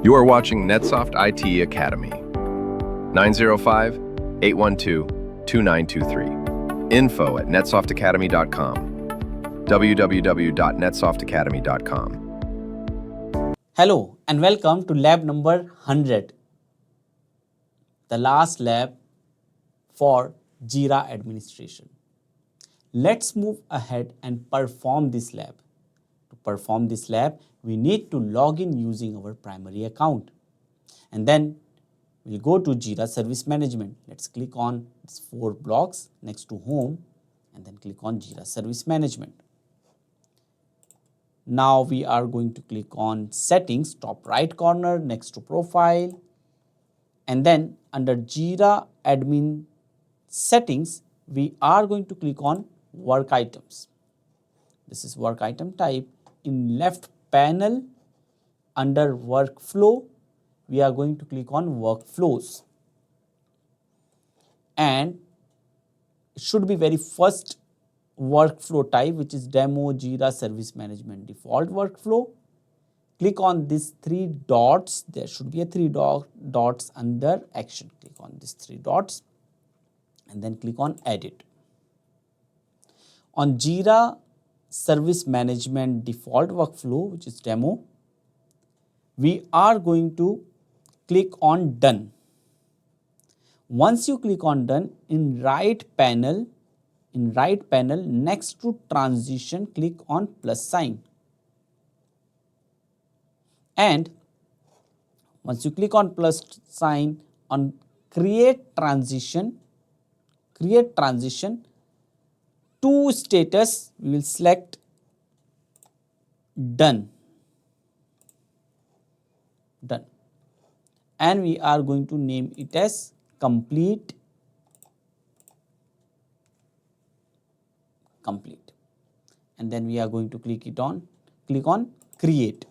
You are watching NetSoft IT Academy. 905-812-2923. info@netsoftacademy.com. www.netsoftacademy.com. Hello and welcome to lab number 100, the last lab for Jira administration. Let's move ahead and perform this lab. To perform this lab, we need to log in using our primary account. And then we'll go to Jira Service Management. Let's click on these 4 blocks next to Home and then click on Jira Service Management. Now we are going to click on Settings, top right corner next to Profile, and then under Jira Admin Settings, we are going to click on Work Items. This is work item type. In left panel under Workflow, we are going to click on Workflows, and it should be very first workflow type, which is Demo Jira Service Management default workflow. Click on these 3 dots. There should be a 3 dots under Action. Click on these 3 dots and then click on Edit. On Jira Service Management default workflow, which is Demo, we are going to click on Done. Once you click on Done, in right panel next to Transition, click on plus sign. And once you click on plus sign on Create Transition, to status, we will select Done. And we are going to name it as Complete. And then we are going to click on Create.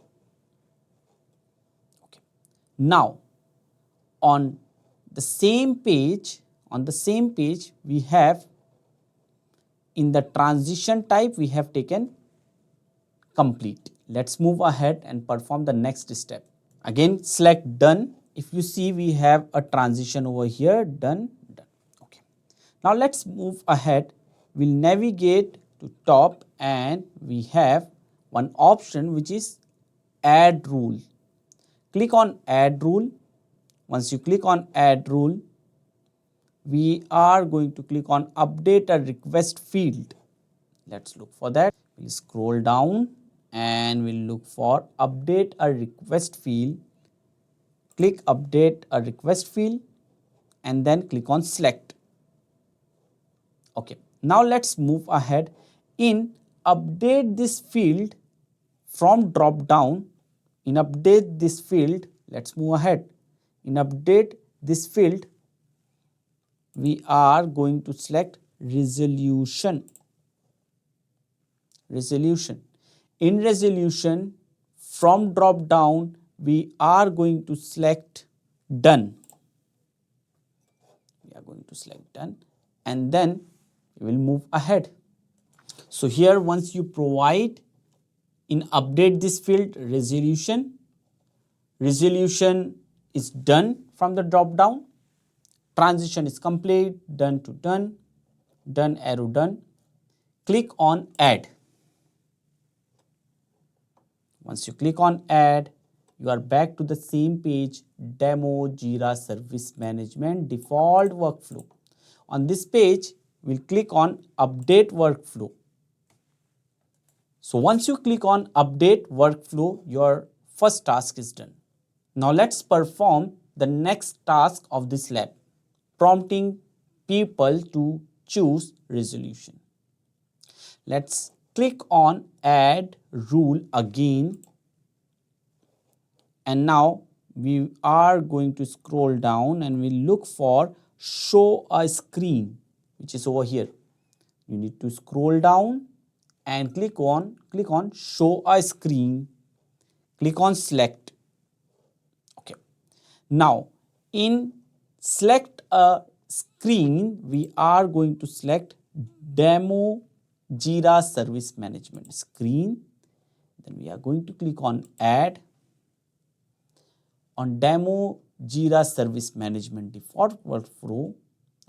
Okay. Now on the same page we have, in the transition type, we have taken Complete. Let's move ahead and perform the next step. Again, select Done. If you see, we have a transition over here, done. Okay. Now let's move ahead. We'll navigate to top and we have one option which is Add Rule. Click on Add Rule. Once you click on Add Rule, we are going to click on Update a Request Field. Let's look for that. We'll scroll down and we'll look for Update a Request Field. Click Update a Request Field and then click on Select. Okay. Now let's move ahead. In Update this field from drop down, let's move ahead. In Update this field, we are going to select Resolution. In Resolution, from drop down, we are going to select Done. And then we will move ahead. So here, once you provide in Update this field Resolution is done from the drop down. Transition is complete, done to done, done arrow done. Click on Add. Once you click on Add, you are back to the same page, Demo Jira Service Management default workflow. On this page, we'll click on Update Workflow. So once you click on Update Workflow, your first task is done. Now let's perform the next task of this lab, prompting people to choose resolution. Let's click on Add Rule again. And now we are going to scroll down and we look for Show a Screen, which is over here. You need to scroll down and click on Show a Screen. Click on Select. Okay. Now in Select a Screen, we are going to select Demo Jira Service Management Screen. Then we are going to click on Add. on demo Jira Service Management default workflow,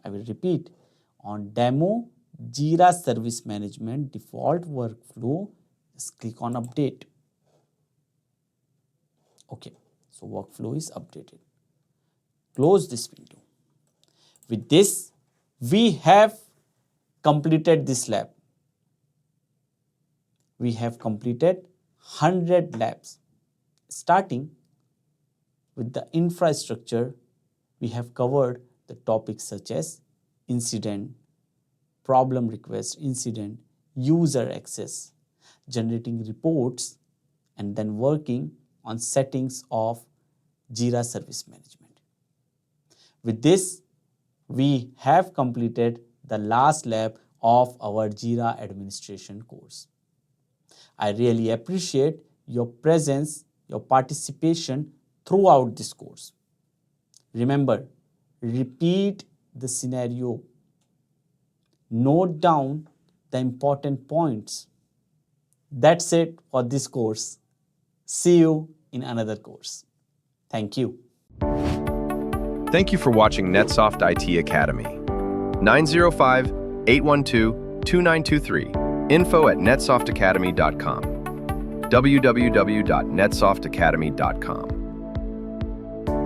I will repeat, on demo Jira Service Management default workflow, just click on update. Okay, so workflow is updated. Close this window. With this, we have completed this lab. We have completed 100 labs. Starting with the infrastructure, we have covered the topics such as incident, problem request, incident, user access, generating reports, and then working on settings of Jira Service Management. With this, we have completed the last lab of our Jira administration course. I really appreciate your presence, your participation throughout this course. Remember, repeat the scenario. Note down the important points. That's it for this course. See you in another course. Thank you. Thank you for watching NetSoft IT Academy. 905-812-2923. info@netsoftakademy.com. www.netsoftakademy.com.